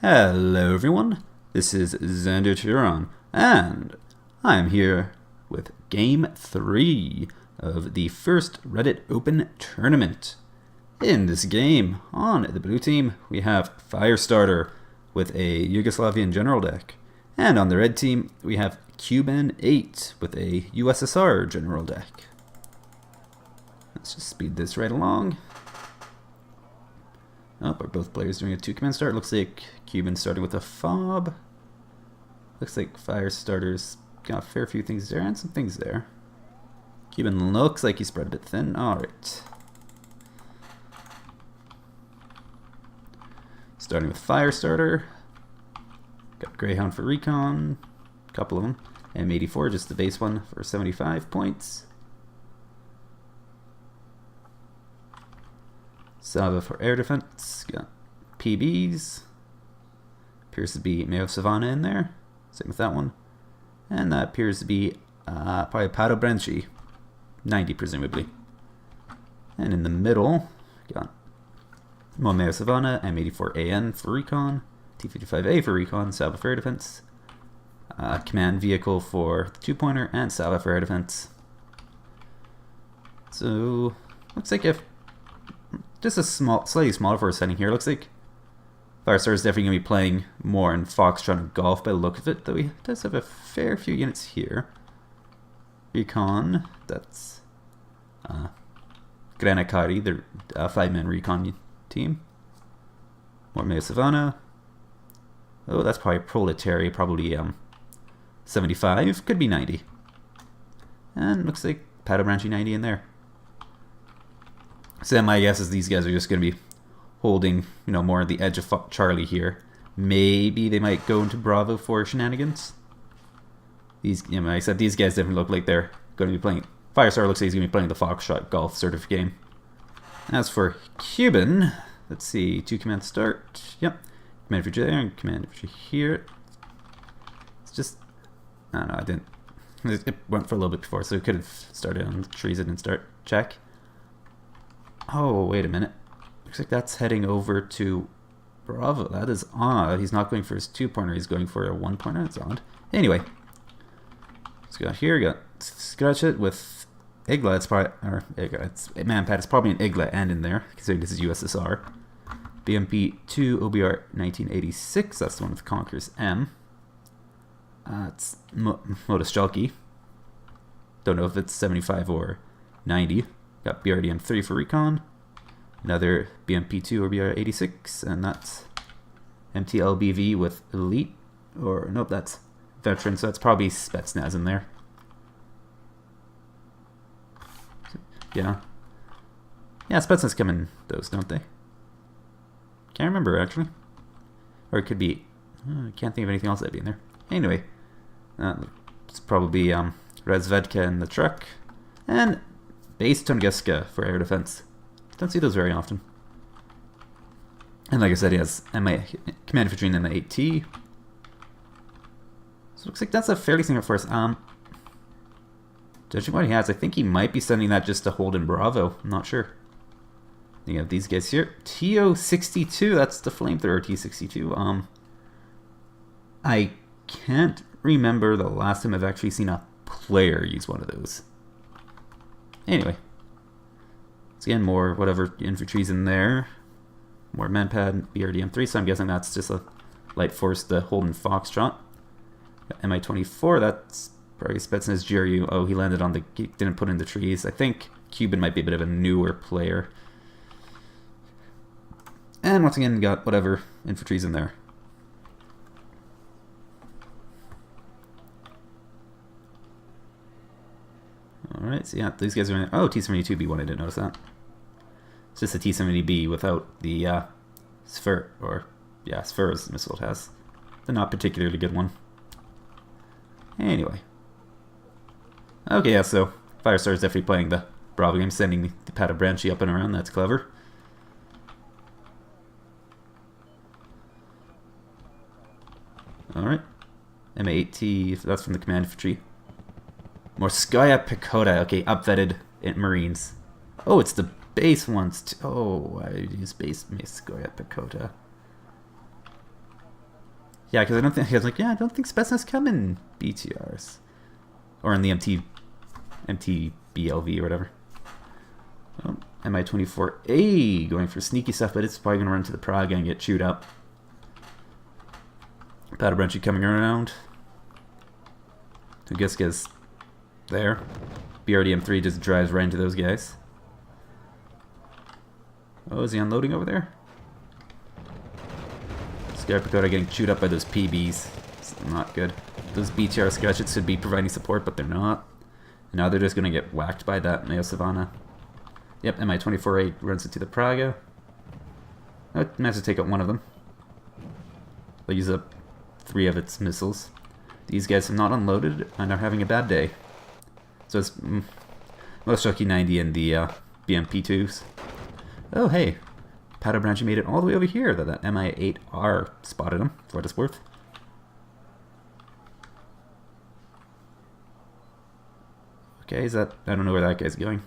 Hello everyone, this is Xander Turon, and I'm here with Game 3 of the first Reddit Open Tournament. In this game, on the blue team, we have Firestarter with a Yugoslavian general deck, and on the red team, we have Cuban8 with a USSR general deck. Let's just speed this right along. Oh, are both players doing a 2-command start? Looks like Cuban starting with a fob. Looks like Firestarter's got a fair few things there and some things there. Cuban looks like he's spread a bit thin. Alright. Starting with Firestarter. Got Greyhound for recon. A couple of them. M84, just the base one for 75 points. Sava for air defense. Got PBs. Appears to be Mayo Savannah in there. Same with that one. And that appears to be probably Pato Branchi. 90 presumably. And in the middle, got Mayo Savannah, M84AN for recon, T55A for recon, Sava for air defense. Command vehicle for the 2-pointer, and Sava for air defense. So, looks like if just a slightly smaller for a setting here. Looks like Firestarter is definitely going to be playing more in Foxtrot and Golf by the look of it, though he does have a fair few units here. Recon, that's Granacari, the 5-man recon team. More Mayo Savannah. Oh, that's probably Proletary, probably 75, could be 90. And looks like Pato Branchi 90 in there. So my guess is these guys are just going to be holding, more at the edge of Charlie here. Maybe they might go into Bravo for shenanigans. These, like I said, these guys definitely look like they're going to be playing. Firestarter looks like he's going to be playing the Foxtrot Golf sort of game. As for Cuban, let's see, 2-command start. Yep, command infantry there and command infantry here. It's just, I don't know, I didn't. It went for a little bit before, so it could have started on the trees and didn't start. Check. Oh, wait a minute. Looks like that's heading over to Bravo. That is odd. He's not going for his 2-pointer. He's going for a 1-pointer. That's odd. Anyway. Let's go here. We got Scratch It with Igla. It's probably, or Igla. It's Manpad. It's probably an Igla and in there, considering this is USSR. BMP2 OBR 1986. That's the one with Conquerors M. It's Modus Jalki. Don't know if it's 75 or 90. Got BRDM 3 for recon, another BMP2 or BR86, and that's MTLBV with elite, or nope, that's veteran, so that's probably Spetsnaz in there. Yeah, Spetsnaz come in those, don't they? Can't remember actually, or it could be. I can't think of anything else that'd be in there. Anyway, it's probably Razvedka in the truck, and Base Tunguska for air defense. Don't see those very often. And like I said, he has command infantry in the 8T. So it looks like that's a fairly similar force. Judging what he has, I think he might be sending that just to hold in Bravo. I'm not sure. You have these guys here. TO62, that's the flamethrower T62. I can't remember the last time I've actually seen a player use one of those. Anyway, let's get more whatever infantry's in there. More Manpad, BRDM3, so I'm guessing that's just a light force to hold in Foxtrot. Got MI24, that's probably Spetsnaz Jiryu. Oh, he landed on he didn't put in the trees. I think Cuban might be a bit of a newer player. And once again, got whatever infantry's in there. Alright, so yeah, these guys are in there. Oh, T-72B1, I didn't notice that. It's just a T-70B without the Sphere, or, yeah, Sphere's missile it has. The not particularly good one. Anyway. Okay, yeah, so Firestarter's definitely playing the Bravo game, sending the Pato Branchi up and around. That's clever. Alright. M8T, that's from the command infantry. Morskaya Pekota. Okay, upvetted Marines. Oh, it's the base ones too. Oh, I use base Morskaya Pekota. Yeah, because I don't think I was like, yeah, I don't think Spetsnaz come in BTRs or in the MTBLV or whatever. Oh, Mi-24A going for sneaky stuff, but it's probably going to run to the Praga and get chewed up. Patabranchy coming around. Tugiska's there. BRDM3 just drives right into those guys. Oh, is he unloading over there? Scarpacoda getting chewed up by those PBs. It's not good. Those BTR Scratchets should be providing support, but they're not. And now they're just going to get whacked by that Neo Savannah. Yep, Mi-24A runs into the Praga. Oh, it managed to take out one of them. They'll use up 3 of its missiles. These guys have not unloaded and are having a bad day. So it's most lucky 90 and the BMP2s. Oh, hey. Patabranchy made it all the way over here. That Mi-8R spotted him, for what it's worth. Okay, is that... I don't know where that guy's going.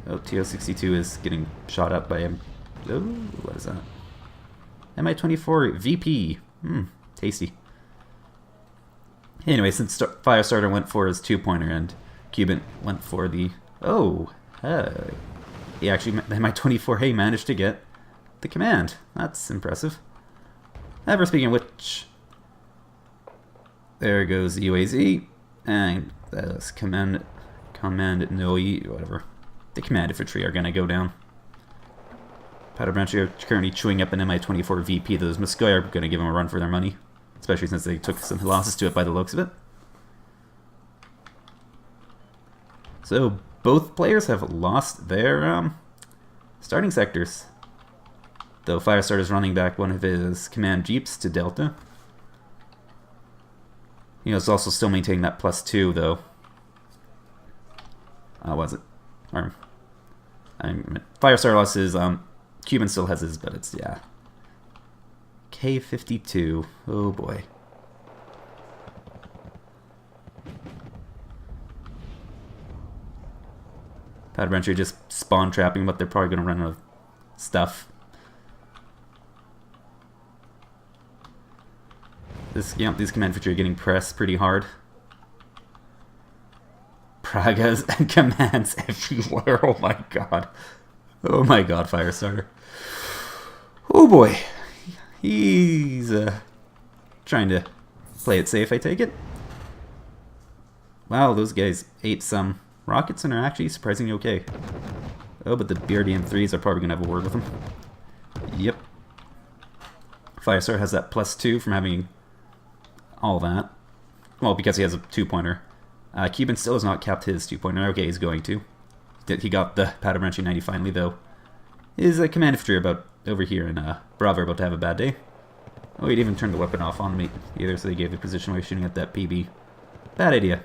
Oh, TO62 is getting shot up by him. Oh, what is that? Mi-24 VP. Tasty. Anyway, since Firestarter went for his 2-pointer and Cuban went for the... Oh, he actually, Mi-24A managed to get the command. That's impressive. Ever speaking of which, there goes the UAZ, and this command NOE, whatever. The command infantry are going to go down. Patabranchy are currently chewing up an Mi-24 VP. Those Muskoy are going to give them a run for their money, especially since they took some losses to it by the looks of it. So both players have lost their starting sectors. Though Firestarter is running back one of his command jeeps to Delta. He was also still maintaining that +2 though. Was it? Or, Firestarter lost his, Cuban still has his, but it's, yeah. K-52. Oh boy. Patabranchy just spawn trapping, but they're probably going to run out of stuff. These command infantry are getting pressed pretty hard. Pragas and commands everywhere. Oh my god. Oh my god, Firestarter. Oh boy. He's trying to play it safe, I take it. Wow, those guys ate some rockets and are actually surprisingly okay. Oh, but the BRDM3s are probably going to have a word with them. Yep. Firestarter has that +2 from having all that. Well, because he has a 2-pointer. Cuban still has not capped his 2-pointer. Okay, he's going to. He got the Patabranchy 90 finally, though. His command infantry about over here in Bravo are about to have a bad day. Oh, he'd even turned the weapon off on me either, so they gave the position while shooting at that PB. Bad idea.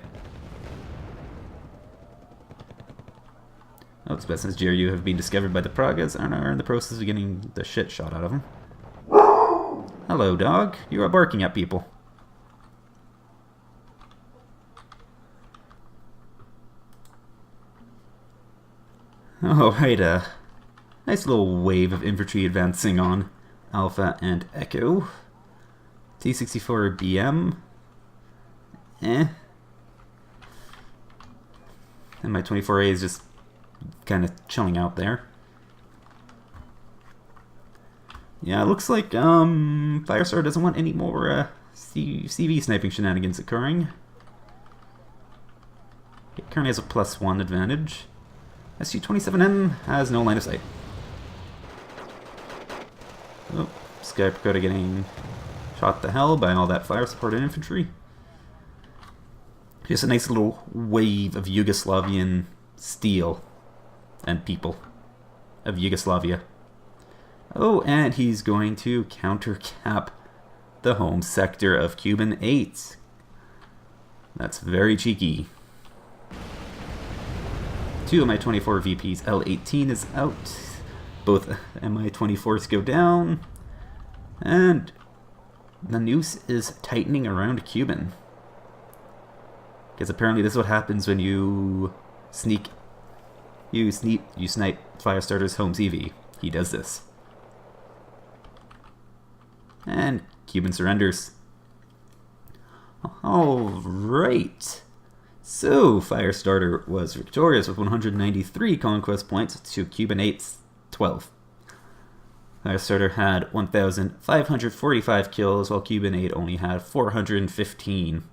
Oh, it's best since GRU have been discovered by the Pragas and are in the process of getting the shit shot out of them. Hello, dog. You are barking at people. Alright, nice little wave of infantry advancing on Alpha and Echo. T-64 BM. And Mi-24A is just kind of chilling out there. Yeah, it looks like Firestarter doesn't want any more CV sniping shenanigans occurring. It currently has a +1 advantage. SU-27M has no line of sight. Oh, Skypacoda getting shot to hell by all that fire-supported infantry. Just a nice little wave of Yugoslavian steel and people of Yugoslavia. Oh, and he's going to counter-cap the home sector of Cuban8. That's very cheeky. 2 of Mi-24 VPs. L-18 is out. Both Mi-24s go down. And the noose is tightening around Cuban. Because apparently this is what happens when you snipe Firestarter's home CV. He does this. And Cuban surrenders. Alright. So, Firestarter was victorious with 193 conquest points to Cuban8's 12. Firestarter had 1,545 kills, while Cuban8 only had 415.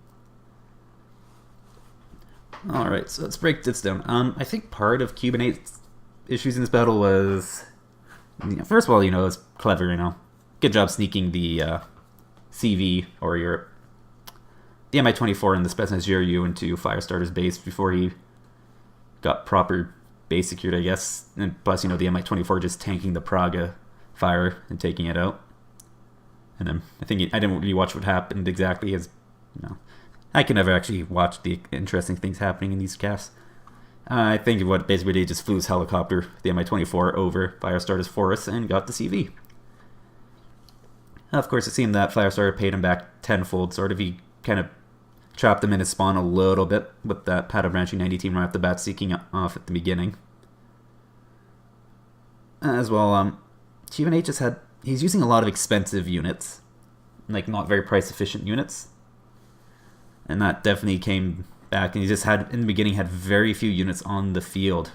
Alright, so let's break this down. I think part of Cuban8's issues in this battle was... First of all, it's clever, Good job sneaking the CV, or the Mi-24 and the Spetsnaz GRU into Firestarter's base before he got proper base secured, I guess. And plus, the Mi-24 just tanking the Praga fire and taking it out. And then I think I didn't really watch what happened exactly, as I can never actually watch the interesting things happening in these casts. I think what basically they just flew his helicopter, the Mi-24, over Firestarter's forest and got the CV. Of course, it seemed that Firestarter paid him back tenfold, sort of. He kind of trapped him in his spawn a little bit with that Paddle Branching 90 team right off the bat, seeking off at the beginning. As well, Cuban8 just he's using a lot of expensive units, like not very price efficient units. And that definitely came back, and he just in the beginning, had very few units on the field.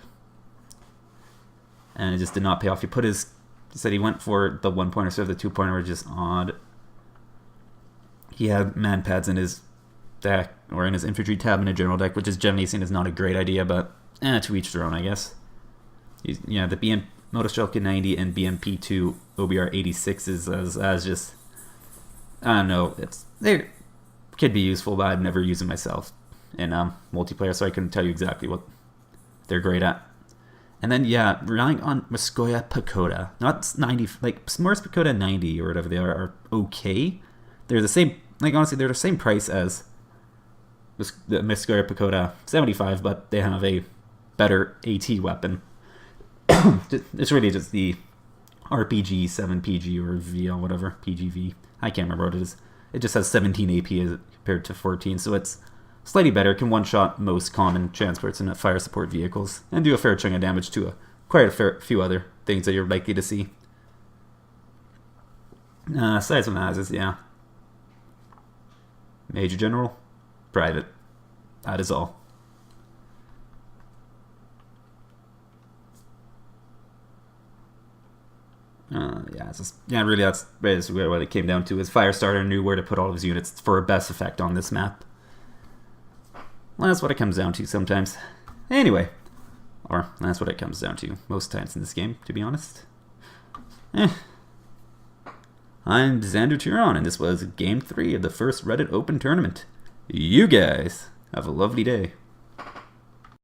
And it just did not pay off. He said he went for the 1-pointer, so the 2-pointer were just odd. He had man pads in his deck, or in his infantry tab in a general deck, which is generally seen as not a great idea, but to each their own, I guess. The BM Motostrelka 90 and BMP2 OBR 86s as just, I don't know, they could be useful, but I've never used them myself in multiplayer, so I couldn't tell you exactly what they're great at. And then, relying on Morskoye Pagoda, not 90, like Morskoye Pagoda 90 or whatever they are okay. They're the same, honestly, they're the same price as the Morskoye Pagoda 75, but they have a better AT weapon. It's really just the RPG 7PG or VL, whatever, PGV. I can't remember what it is. It just has 17 AP as compared to 14, so it's slightly better. It can one-shot most common transports and fire support vehicles, and do a fair chunk of damage to quite a few other things that you're likely to see. Aside from that, Major General, Private. That is all. Really, that's basically what it came down to. Is Firestarter knew where to put all of his units for best effect on this map. Well, that's what it comes down to sometimes. Anyway, or that's what it comes down to most times in this game, to be honest. I'm Xander Turon, and this was Game 3 of the first Reddit Open Tournament. You guys have a lovely day.